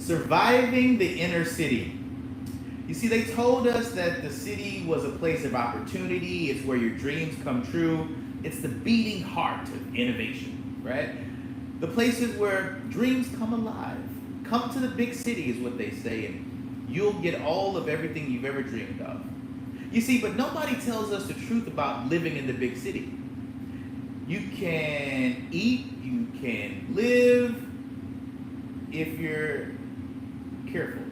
Surviving the inner city. You see, they told us that the city was a place of opportunity. It's where your dreams come true. It's the beating heart of innovation, right? The places where dreams come alive. Come to the big city is what they say, and you'll get all of everything you've ever dreamed of. You see, but nobody tells us the truth about living in the big city. You can eat, you can live if you're careful.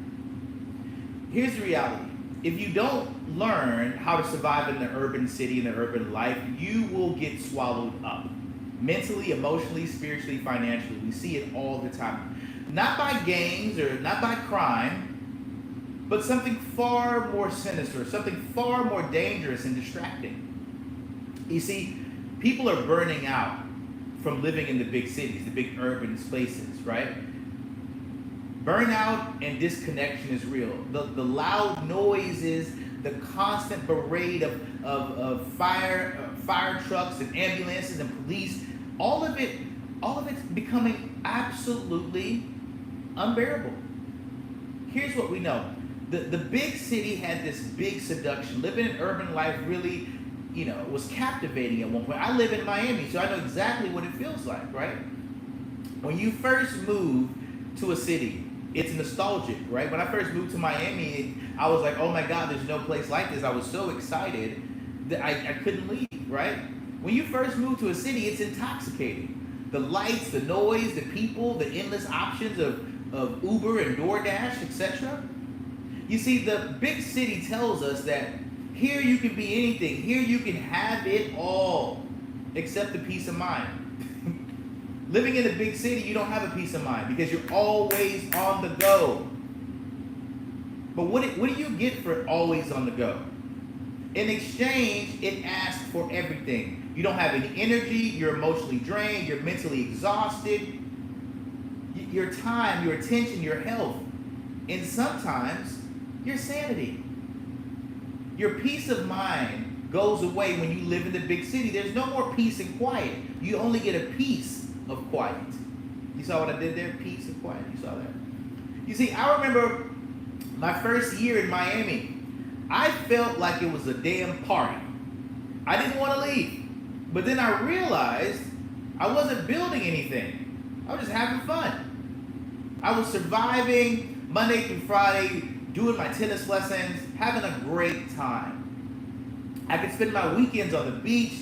Here's the reality. If you don't learn how to survive in the urban city, in the urban life, you will get swallowed up. Mentally, emotionally, spiritually, financially. We see it all the time. Not by gangs or not by crime, but something far more sinister, something far more dangerous and distracting. You see, people are burning out from living in the big cities, the big urban spaces, right? Burnout and disconnection is real. The loud noises, the constant parade of fire trucks and ambulances and police, all of it's becoming absolutely unbearable. Here's what we know. The big city had this big seduction. Living in urban life really, was captivating at one point. I live in Miami, so I know exactly what it feels like, right? When you first move to a city, it's nostalgic, right? When I first moved to Miami, I was like, oh my God, there's no place like this. I was so excited that I couldn't leave, right? When you first move to a city, it's intoxicating. The lights, the noise, the people, the endless options of Uber and DoorDash, etc. You see, the big city tells us that here you can be anything. Here you can have it all, except the peace of mind. Living in a big city, you don't have a peace of mind because you're always on the go. But what do you get for always on the go? In exchange, it asks for everything. You don't have any energy, you're emotionally drained, you're mentally exhausted. Your time, your attention, your health, and sometimes your sanity. Your peace of mind goes away when you live in the big city. There's no more peace and quiet. You only get a piece of quiet. You saw what I did there? Peace and quiet. You saw that? You see, I remember my first year in Miami. I felt like it was a damn party. I didn't want to leave. But then I realized I wasn't building anything. I was just having fun. I was surviving Monday through Friday, doing my tennis lessons, having a great time. I could spend my weekends on the beach.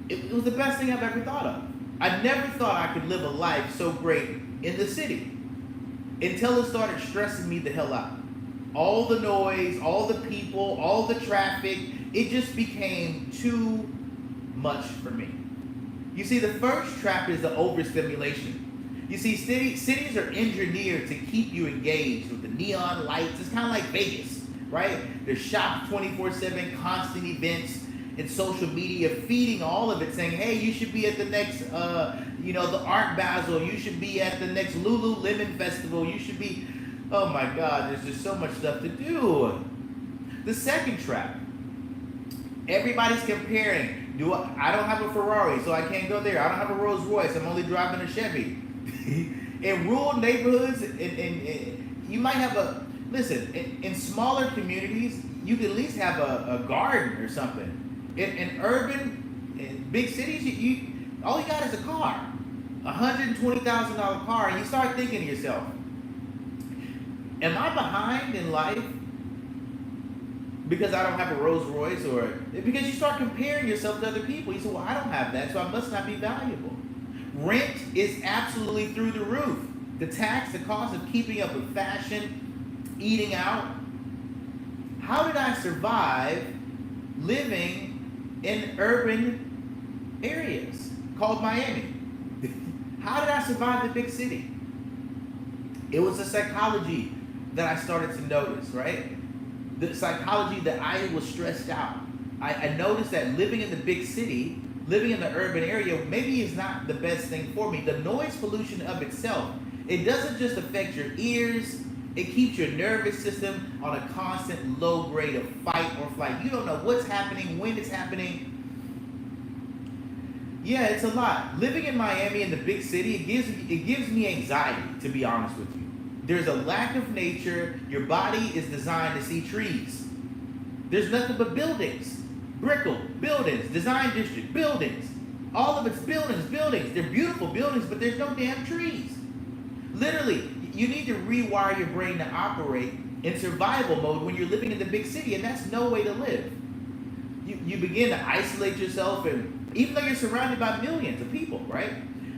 It was the best thing I've ever thought of. I never thought I could live a life so great in the city until it started stressing me the hell out. All the noise, all the people, all the traffic, it just became too much for me. You see, the first trap is the overstimulation. You see, cities are engineered to keep you engaged with the neon lights. It's kind of like Vegas, right? There's shops 24/7, constant events, and social media feeding all of it, saying, hey, you should be at the next, the Art Basel. You should be at the next Lululemon Festival. You should be, oh my God, there's just so much stuff to do. The second trap, everybody's comparing. I don't have a Ferrari, so I can't go there. I don't have a Rolls Royce. I'm only driving a Chevy. In rural neighborhoods, you might have in smaller communities, you can at least have a garden or something. In big cities, all you got is a car, $120,000 car, and you start thinking to yourself, am I behind in life because I don't have a Rolls Royce, or because you start comparing yourself to other people? You say, well, I don't have that, so I must not be valuable. Rent is absolutely through the roof. The tax, the cost of keeping up with fashion, eating out. How did I survive living in urban areas called Miami? How did I survive the big city? It was the psychology that I started to notice, right? The psychology that I was stressed out. I noticed that living in the big city, living in the urban area, maybe is not the best thing for me. The noise pollution of itself, it doesn't just affect your ears, it keeps your nervous system on a constant low grade of fight or flight. You don't know what's happening, when it's happening. Yeah, it's a lot. Living in Miami in the big city, it gives me anxiety, to be honest with you. There's a lack of nature. Your body is designed to see trees. There's nothing but buildings. Brickell, buildings, design district, buildings. All of it's buildings, buildings. They're beautiful buildings, but there's no damn trees. Literally, you need to rewire your brain to operate in survival mode when you're living in the big city, and that's no way to live. You begin to isolate yourself, and even though you're surrounded by millions of people, right?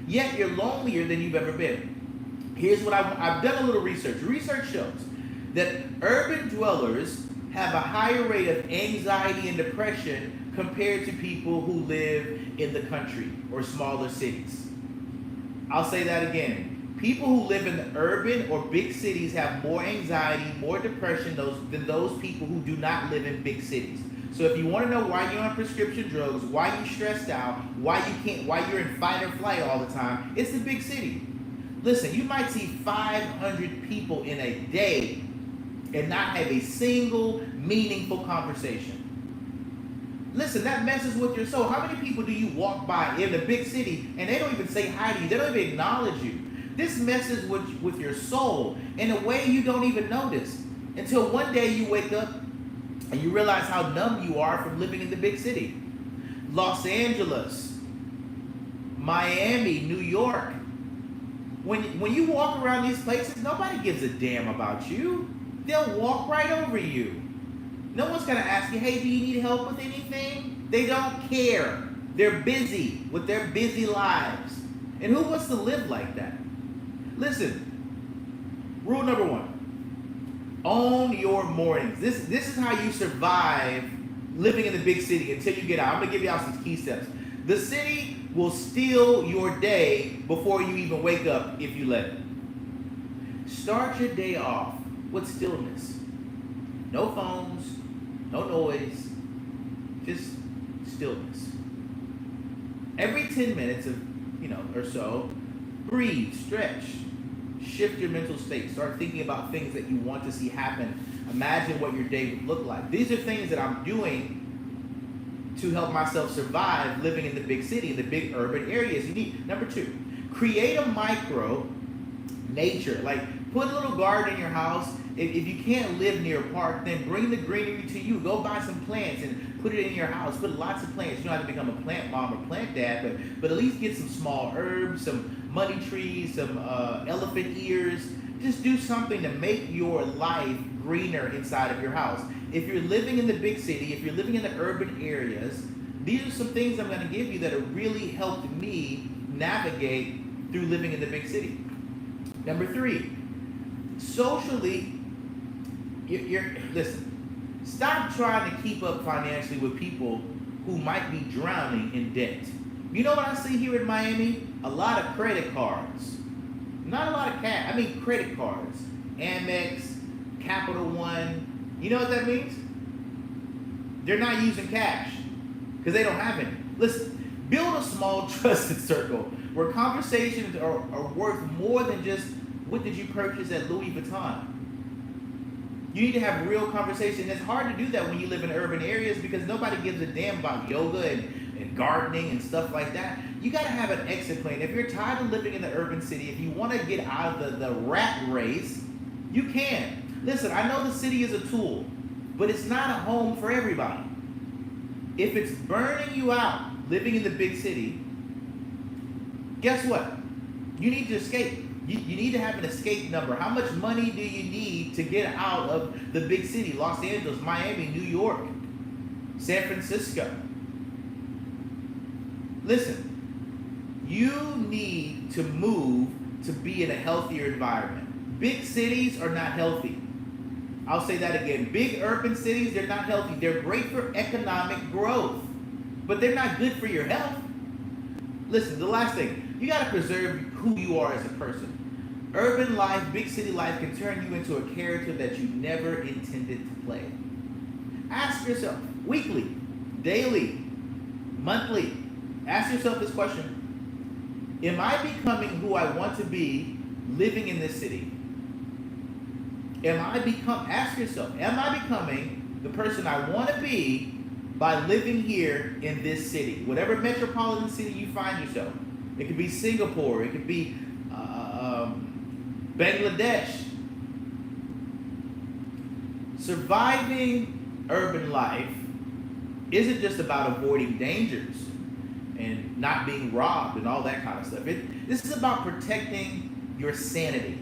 Yet you're lonelier than you've ever been. Here's what I've done a little research. Research shows that urban dwellers have a higher rate of anxiety and depression compared to people who live in the country or smaller cities. I'll say that again. People who live in the urban or big cities have more anxiety, more depression than those people who do not live in big cities. So if you want to know why you're on prescription drugs, why you're stressed out, why you're in fight or flight all the time, it's the big city. Listen, you might see 500 people in a day and not have a single meaningful conversation. Listen, that messes with your soul. How many people do you walk by in the big city and they don't even say hi to you? They don't even acknowledge you. This messes with your soul in a way you don't even notice until one day you wake up and you realize how numb you are from living in the big city. Los Angeles, Miami, New York. When you walk around these places, nobody gives a damn about you. They'll walk right over you. No one's going to ask you, hey, do you need help with anything? They don't care. They're busy with their busy lives. And who wants to live like that? Listen, rule number 1, own your mornings. This is how you survive living in the big city until you get out. I'm going to give you out some key steps. The city will steal your day before you even wake up if you let it. Start your day off with stillness. No phones, no noise, just stillness. Every 10 minutes or so, breathe, stretch, shift your mental state. Start thinking about things that you want to see happen. Imagine what your day would look like. These are things that I'm doing to help myself survive living in the big city, in the big urban areas. You need, number 2, create a micro nature. Like, put a little garden in your house. If you can't live near a park, then bring the greenery to you. Go buy some plants and put it in your house. Put lots of plants. You don't have to become a plant mom or plant dad, but at least get some small herbs, some money trees, some elephant ears. Just do something to make your life greener inside of your house. If you're living in the big city, if you're living in the urban areas, these are some things I'm going to give you that have really helped me navigate through living in the big city. Number 3, socially, listen, stop trying to keep up financially with people who might be drowning in debt. You know what I see here in Miami? A lot of credit cards. Not a lot of cash. I mean credit cards. Amex, Capital One. You know what that means? They're not using cash because they don't have any. Listen, build a small trusted circle where conversations are worth more than just what did you purchase at Louis Vuitton. You need to have real conversation. It's hard to do that when you live in urban areas because nobody gives a damn about yoga and gardening and stuff like that. You got to have an exit plan. If you're tired of living in the urban city, if you want to get out of the rat race, you can. Listen, I know the city is a tool, but it's not a home for everybody. If it's burning you out living in the big city, guess what? You need to escape. You need to have an escape number. How much money do you need to get out of the big city? Los Angeles, Miami, New York, San Francisco. Listen, you need to move to be in a healthier environment. Big cities are not healthy. I'll say that again. Big urban cities, they're not healthy. They're great for economic growth, but they're not good for your health. Listen, the last thing, you got to preserve who you are as a person. Urban life, big city life can turn you into a character that you never intended to play. Ask yourself, weekly, daily, monthly, ask yourself this question. Am I becoming who I want to be living in this city? Ask yourself, am I becoming the person I want to be by living here in this city, whatever metropolitan city you find yourself. It could be Singapore, it could be Bangladesh. Surviving urban life isn't just about avoiding dangers and not being robbed and all that kind of stuff. This is about protecting your sanity.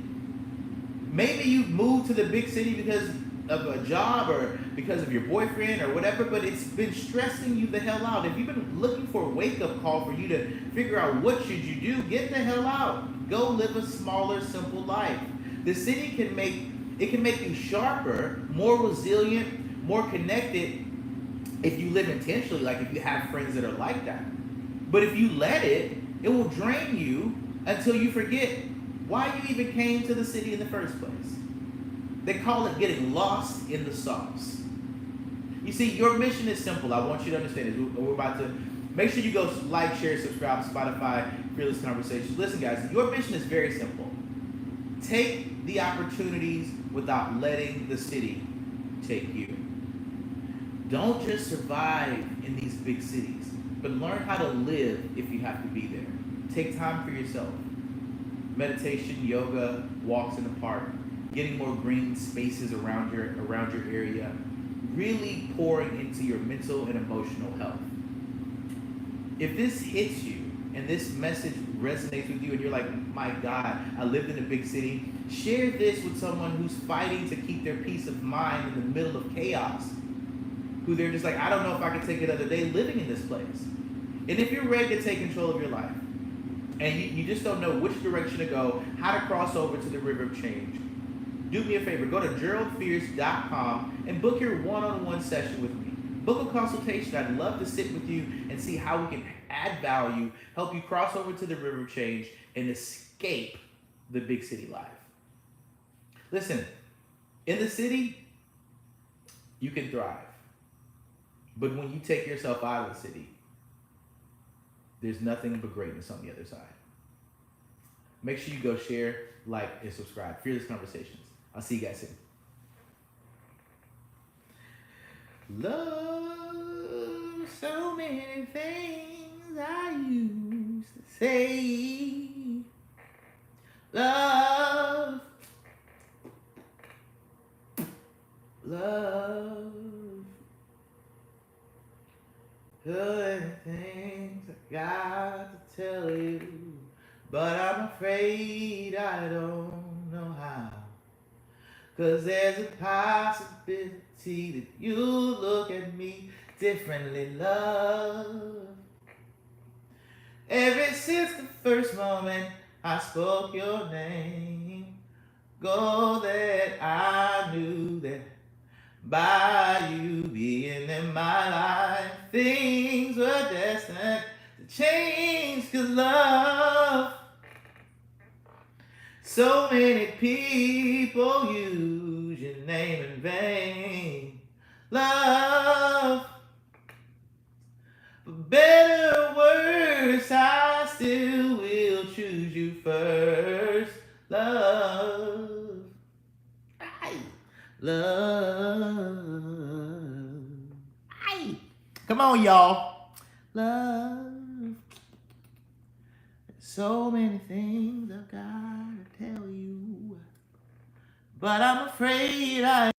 Maybe you moved to the big city because of a job or because of your boyfriend or whatever, but it's been stressing you the hell out. If you've been looking for a wake-up call for you to figure out what should you do, get the hell out. Go live a smaller, simple life. The city can make you sharper, more resilient, more connected if you live intentionally, like if you have friends that are like that. But if you let it, it will drain you until you forget why you even came to the city in the first place. They call it getting lost in the sauce. You see, your mission is simple. I want you to understand this. We're about to make sure you go like, share, subscribe, Spotify, Fearless Conversations. Listen, guys, your mission is very simple. Take the opportunities without letting the city take you. Don't just survive in these big cities, but learn how to live if you have to be there. Take time for yourself. Meditation, yoga, walks in the park, getting more green spaces around your area, really pouring into your mental and emotional health. If this hits you and this message resonates with you and you're like, my God, I lived in a big city, share this with someone who's fighting to keep their peace of mind in the middle of chaos, who they're just like, I don't know if I can take another day living in this place. And if you're ready to take control of your life and you just don't know which direction to go, how to cross over to the river of change, do me a favor, go to GeraldFears.com and book your one-on-one session with me. Book a consultation. I'd love to sit with you and see how we can add value, help you cross over to the river of change and escape the big city life. Listen, in the city, you can thrive. But when you take yourself out of the city, there's nothing but greatness on the other side. Make sure you go share, like, and subscribe. Fearless Conversations. I'll see you guys soon. Love, so many things I used to say. Love, love, good things I got to tell you, but I'm afraid I don't know how. 'Cause there's a possibility that you'll look at me differently, love. Ever since the first moment I spoke your name, go that I knew that by you being in my life, things were destined to change. 'Cause love, so many people use your name in vain. Love, for better or worse, I still will choose you first. Love, aye. Love, aye. Come on, y'all. Love, so many things I've got to tell you, but I'm afraid I